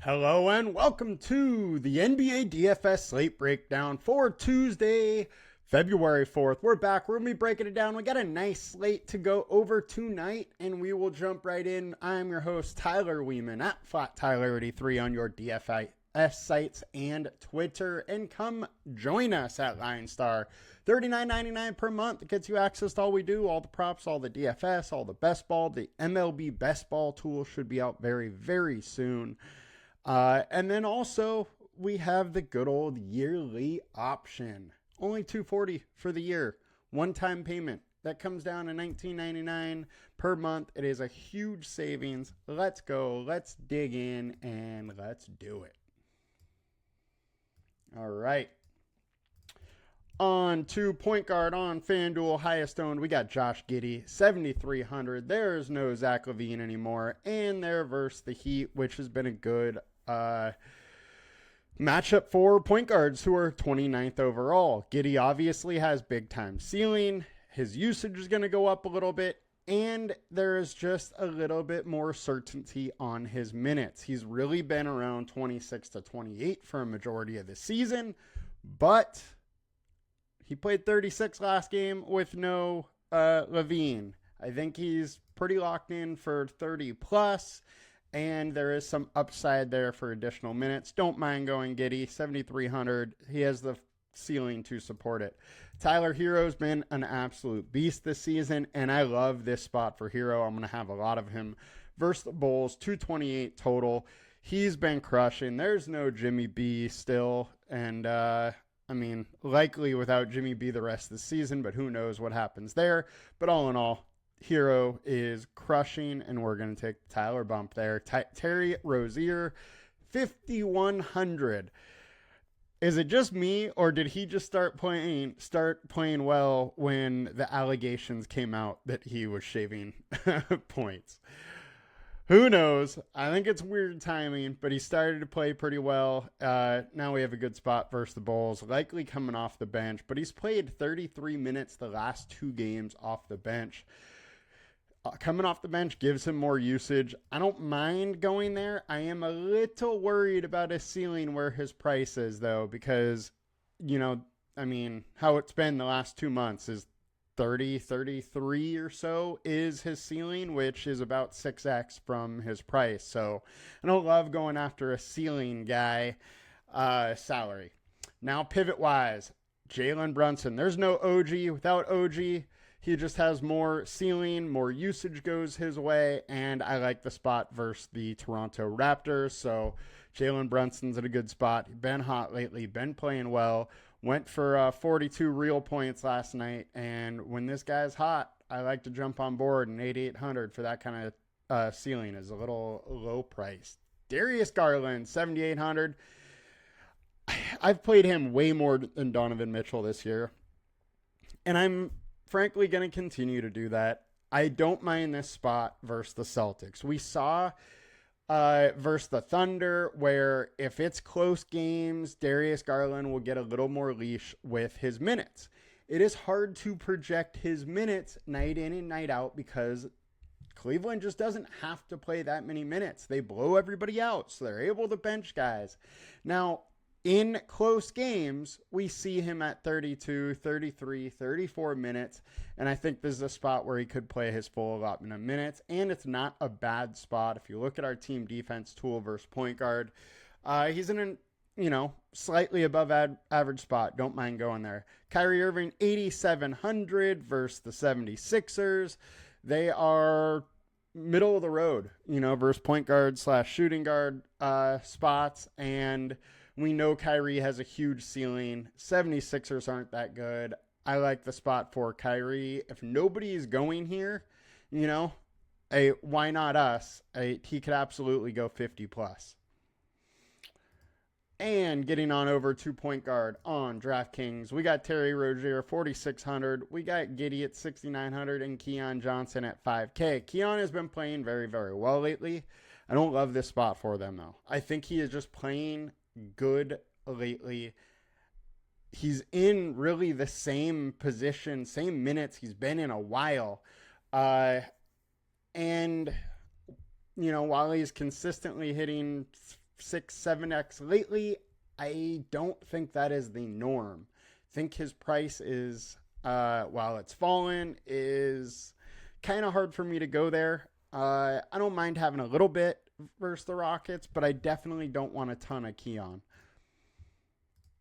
Hello and welcome to the NBA DFS Slate Breakdown for Tuesday, February 4th. We're back. We're going to be breaking it down. We got a nice slate to go over tonight, and we will jump right in. I'm your host, Tyler Wiemann, at FlatTyler83 on your DFS sites and Twitter. And come join us at LionStar. $39.99 per month. It gets you access to all we do, all the props, all the DFS, all the best ball. The MLB best ball tool should be out very, very soon. And then also we have the good old yearly option. Only $240 for the year. One-time payment. That comes down to $19.99 per month. It is a huge savings. Let's go. Let's dig in and let's do it. All right. On to point guard on FanDuel, highest owned, we got Josh Giddey, 7,300. There's no Zach LaVine anymore. And they're versus the Heat, which has been a good matchup for point guards who are 29th overall. Giddey obviously has big time ceiling. His usage is going to go up a little bit. And there is just a little bit more certainty on his minutes. He's really been around 26 to 28 for a majority of the season. But he played 36 last game with no LaVine. I think he's pretty locked in for 30 plus, and there is some upside there for additional minutes. Don't mind going Giddey, 7,300. He has the ceiling to support it. Tyler Hero's been an absolute beast this season, and I love this spot for Hero. I'm going to have a lot of him versus the Bulls, 228 total. He's been crushing. There's no Jimmy B still, and likely without Jimmy B the rest of the season, but who knows what happens there. But all in all, Hero is crushing, and we're going to take the Tyler bump there. Terry Rozier, 5,100. Is it just me, or did he just start playing well when the allegations came out that he was shaving points? Who knows? I think it's weird timing, but he started to play pretty well. Now we have a good spot versus the Bulls, likely coming off the bench, but he's played 33 minutes the last two games off the bench. Coming off the bench gives him more usage. I don't mind going there. I am a little worried about his ceiling where his price is, though, because, how it's been the last 2 months is 30, 33 or so is his ceiling, which is about 6x from his price. So I don't love going after a ceiling guy salary. Now, pivot-wise, Jalen Brunson. There's no OG. Without OG, he just has more ceiling, more usage goes his way, and I like the spot versus the Toronto Raptors. So Jalen Brunson's in a good spot. He's been hot lately, been playing well. Went for 42 real points last night, and when this guy's hot, I like to jump on board, and 8,800 for that kind of ceiling is a little low priced. Darius Garland, 7,800. I've played him way more than Donovan Mitchell this year, and I'm frankly going to continue to do that. I don't mind this spot versus the Celtics. We saw versus the Thunder, where if it's close games, Darius Garland will get a little more leash with his minutes. It is hard to project his minutes night in and night out because Cleveland just doesn't have to play that many minutes. They blow everybody out, so they're able to bench guys. Now, in close games, we see him at 32, 33, 34 minutes, and I think this is a spot where he could play his full allotment of minutes, and it's not a bad spot. If you look at our team defense tool versus point guard, he's in a slightly above average spot. Don't mind going there. Kyrie Irving, 8,700 versus the 76ers. They are middle of the road, versus point guard / shooting guard spots, and we know Kyrie has a huge ceiling. 76ers aren't that good. I like the spot for Kyrie. If nobody is going here, why not us? He could absolutely go 50 plus. And getting on over to point guard on DraftKings, we got Terry Rozier, 4,600. We got Giddey at 6,900 and Keon Johnson at 5K. Keon has been playing very, very well lately. I don't love this spot for them, though. I think he is just playing good lately. He's in really the same position, same minutes he's been in a while. And, while he's consistently hitting 6, 7x lately. I don't think that is the norm. I think his price is, while it's fallen, is kind of hard for me to go there. I don't mind having a little bit versus the Rockets, but I definitely don't want a ton of Keon.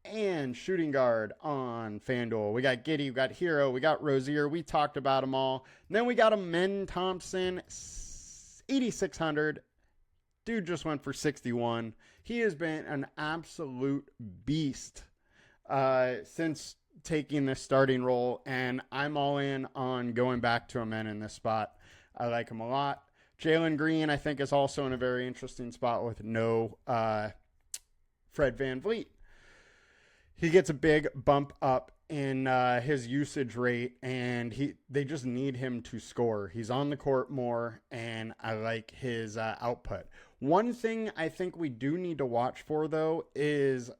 And shooting guard on FanDuel. We got Giddey, we got Hero, we got Rozier. We talked about them all. And then we got Amen Thompson, 8,600. Dude just went for 61. He has been an absolute beast since taking this starting role, and I'm all in on going back to Amen in this spot. I like him a lot. Jalen Green, I think, is also in a very interesting spot with no Fred VanVleet. He gets a big bump up in his usage rate, and they just need him to score. He's on the court more, and I like his output. One thing I think we do need to watch for, though, is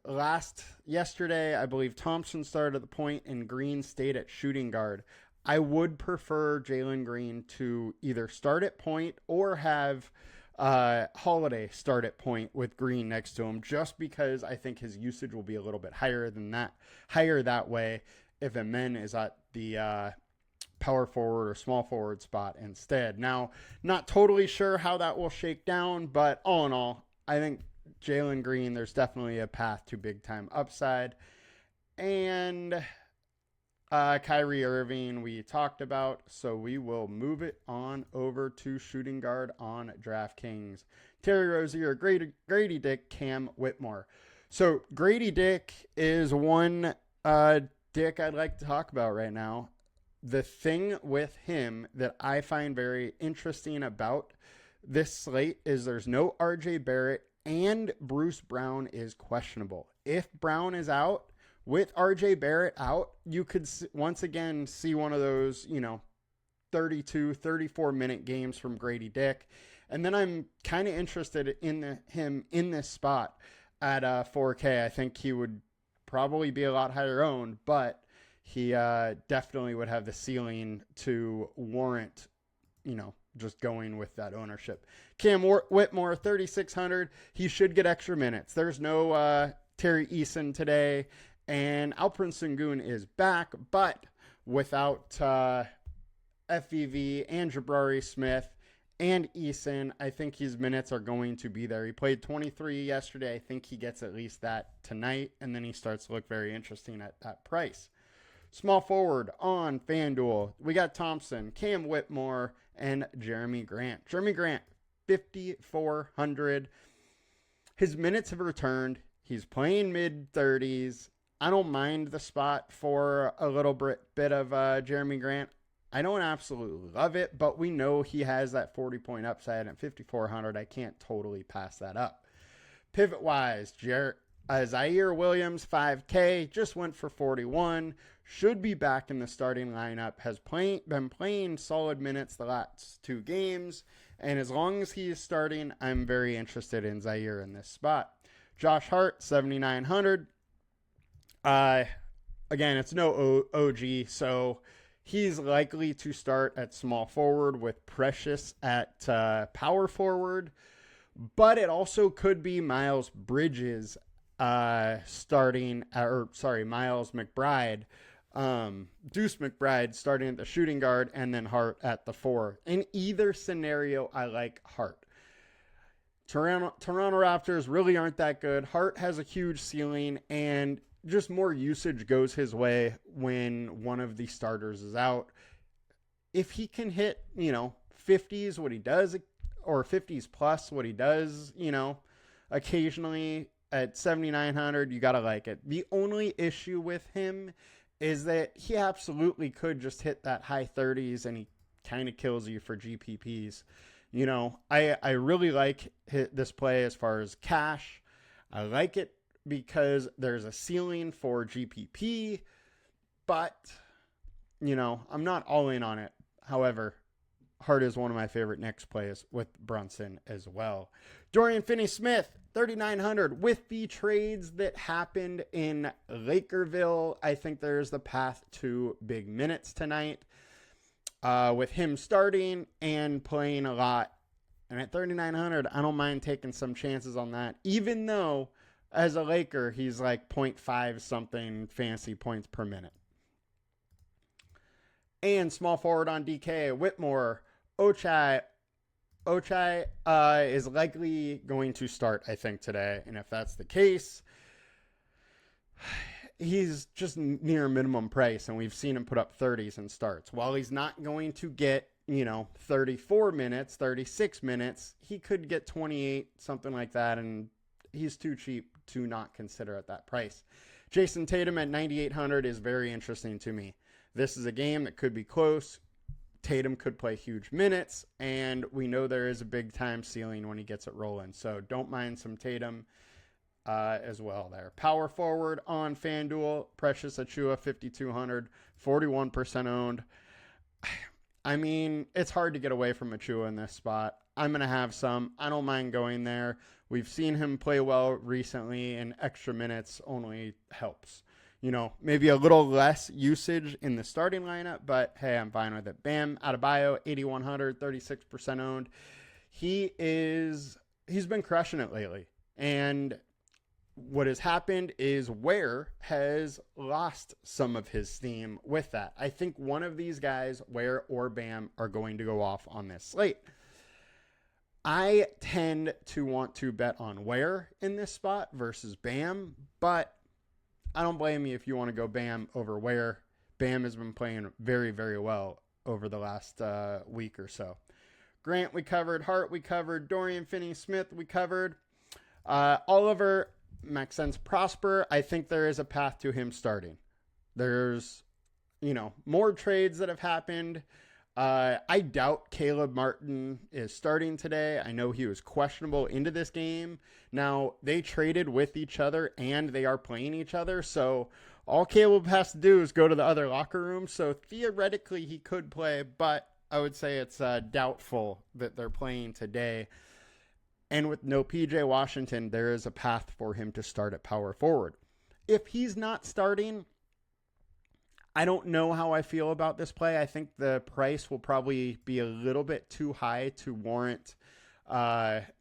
yesterday, I believe Thompson started at the point and Green stayed at shooting guard. I would prefer Jalen Green to either start at point or have Holiday start at point with Green next to him, just because I think his usage will be a little bit higher that way if Amen is at the power forward or small forward spot instead. Now, not totally sure how that will shake down, but all in all, I think Jalen Green, there's definitely a path to big time upside. And Kyrie Irving we talked about, so we will move it on over to shooting guard on DraftKings. Terry Rozier, Grady Dick, Cam Whitmore. So Grady Dick is one Dick I'd like to talk about right now. The thing with him that I find very interesting about this slate is there's no RJ Barrett, and Bruce Brown is questionable. If Brown is out, with RJ Barrett out, you could once again see one of those, 32, 34-minute games from Grady Dick. And then I'm kind of interested in him in this spot at 4K. I think he would probably be a lot higher owned, but he definitely would have the ceiling to warrant, just going with that ownership. Cam Whitmore, 3,600. He should get extra minutes. There's no Terry Eason today, and Alperen Sengun is back, but without FVV and Jabari Smith and Eason, I think his minutes are going to be there. He played 23 yesterday. I think he gets at least that tonight, and then he starts to look very interesting at that price. Small forward on FanDuel, we got Thompson, Cam Whitmore, and Jeremy Grant. Jeremy Grant, 5,400. His minutes have returned. He's playing mid-30s. I don't mind the spot for a little bit of Jeremy Grant. I don't absolutely love it, but we know he has that 40-point upside at 5,400. I can't totally pass that up. Pivot-wise, Zaire Williams, 5K, just went for 41. Should be back in the starting lineup. Has been playing solid minutes the last 2 games. And as long as he is starting, I'm very interested in Zaire in this spot. Josh Hart, 7,900. Again, it's no OG, so he's likely to start at small forward with Precious at power forward. But it also could be Miles Bridges Miles McBride, Deuce McBride starting at the shooting guard, and then Hart at the 4. In either scenario, I like Hart. Toronto Raptors really aren't that good. Hart has a huge ceiling, and just more usage goes his way when one of the starters is out. If he can hit, 50s, what he does, or 50s plus what he does, occasionally at 7,900, you got to like it. The only issue with him is that he absolutely could just hit that high 30s and he kind of kills you for GPPs. I really like this play as far as cash. I like it because there's a ceiling for GPP, but, I'm not all in on it. However, Hart is one of my favorite next plays with Brunson as well. Dorian Finney-Smith, 3,900. With the trades that happened in Lakerville, I think there's the path to big minutes tonight. With him starting and playing a lot And at 3,900, I don't mind taking some chances on that, even though as a Laker, he's like 0.5 something fancy points per minute. And small forward on DK, Whitmore, Ochai. Ochai is likely going to start, I think, today. And if that's the case, he's just near minimum price, and we've seen him put up 30s in starts. While he's not going to get, 34 minutes, 36 minutes, he could get 28, something like that, and he's too cheap to not consider at that price. Jason Tatum at 9,800 is very interesting to me. This is a game that could be close. Tatum could play huge minutes, and we know there is a big time ceiling when he gets it rolling. So don't mind some Tatum as well there. Power forward on FanDuel, Precious Achiuwa, 5,200, 41% owned. I mean, it's hard to get away from Achiuwa in this spot. I'm going to have some. I don't mind going there. We've seen him play well recently, and extra minutes only helps. Maybe a little less usage in the starting lineup, but hey, I'm fine with it. Bam Adebayo, 8,100, 36% owned. He's been crushing it lately. And what has happened is Ware has lost some of his steam with that. I think one of these guys, Ware or Bam, are going to go off on this slate. I tend to want to bet on Ware in this spot versus Bam, but I don't blame you if you want to go Bam over Ware. Bam has been playing very, very well over the last week or so. Grant, we covered. Hart, we covered. Dorian Finney-Smith, we covered. Oliver, makes sense. Prosper, I think there is a path to him starting. There's, more trades that have happened. I doubt Caleb Martin is starting today. I know he was questionable into this game. Now, they traded with each other and they are playing each other. So all Caleb has to do is go to the other locker room. So theoretically, he could play, but I would say it's doubtful that they're playing today. And with no PJ Washington, there is a path for him to start at power forward. If he's not starting, I don't know how I feel about this play. I think the price will probably be a little bit too high to warrant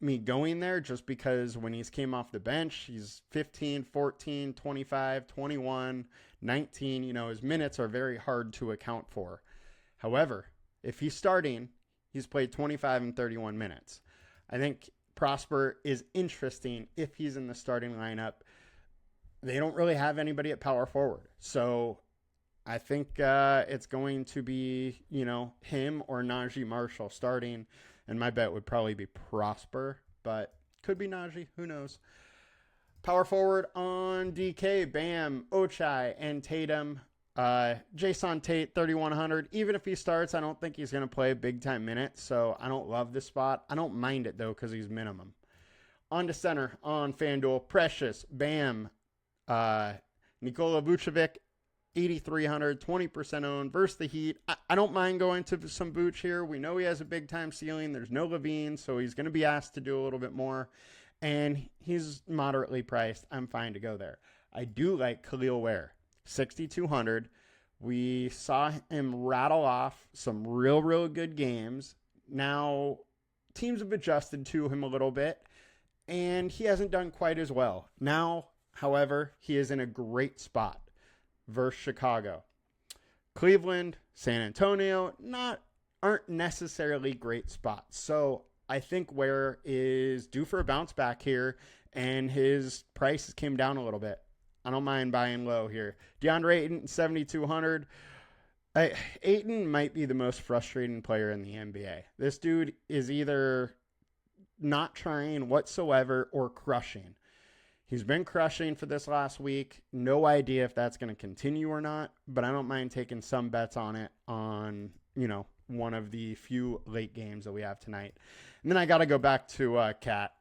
me going there, just because when he's came off the bench, he's 15, 14, 25, 21, 19. His minutes are very hard to account for. However, if he's starting, he's played 25 and 31 minutes. I think Prosper is interesting if he's in the starting lineup. They don't really have anybody at power forward. So I think it's going to be, him or Najee Marshall starting. And my bet would probably be Prosper, but could be Najee. Who knows? Power forward on DK, Bam, Ochai, and Tatum. Jason Tate, 3,100. Even if he starts, I don't think he's going to play big time minutes. So I don't love this spot. I don't mind it, though, because he's minimum. On to center on FanDuel, Precious, Bam, Nikola Vucevic, 8,300, 20% owned versus the Heat. I don't mind going to some Vooch here. We know he has a big time ceiling. There's no Levine, so he's going to be asked to do a little bit more. And he's moderately priced. I'm fine to go there. I do like Khalil Ware, 6,200. We saw him rattle off some real good games. Now, teams have adjusted to him a little bit, and he hasn't done quite as well. Now, however, he is in a great spot versus Chicago. Cleveland, San Antonio, aren't necessarily great spots. So I think Ware is due for a bounce back here, and his price came down a little bit. I don't mind buying low here. DeAndre Ayton, 7,200. Ayton might be the most frustrating player in the NBA. This dude is either not trying whatsoever or crushing. He's been crushing for this last week. No idea if that's going to continue or not, but I don't mind taking some bets on it on, one of the few late games that we have tonight. And then I got to go back to Cat.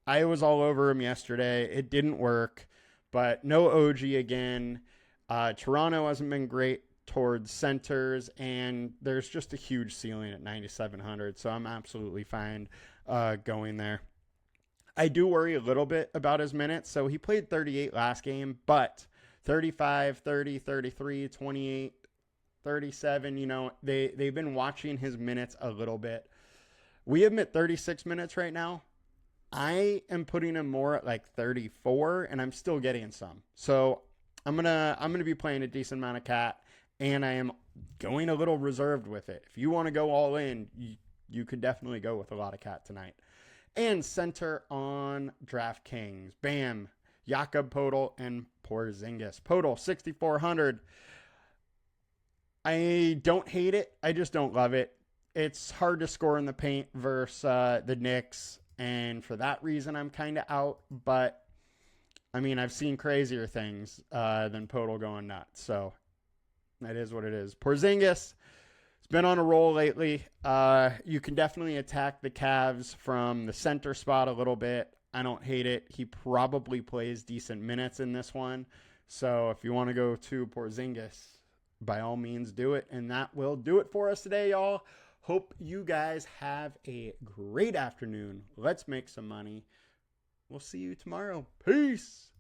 I was all over him yesterday. It didn't work, but no OG again. Toronto hasn't been great towards centers, and there's just a huge ceiling at 9,700, so I'm absolutely fine going there. I do worry a little bit about his minutes. So he played 38 last game, but 35, 30, 33, 28, 37, they've been watching his minutes a little bit. We admit 36 minutes right now. I am putting him more at like 34, and I'm still getting some. So I'm gonna be playing a decent amount of cat, and I am going a little reserved with it. If you want to go all in, you could definitely go with a lot of cat tonight. And center on DraftKings, bam, Jakob Podol and Porzingis. Podol 6,400. I don't hate it. I just don't love it. It's hard to score in the paint versus the Knicks, and for that reason, I'm kind of out. But I mean, I've seen crazier things than Podol going nuts. So that is what it is. Porzingis has been on a roll lately. You can definitely attack the Cavs from the center spot a little bit. I don't hate it. He probably plays decent minutes in this one. So if you want to go to Porzingis, by all means do it. And that will do it for us today, y'all. Hope you guys have a great afternoon. Let's make some money. We'll see you tomorrow. Peace.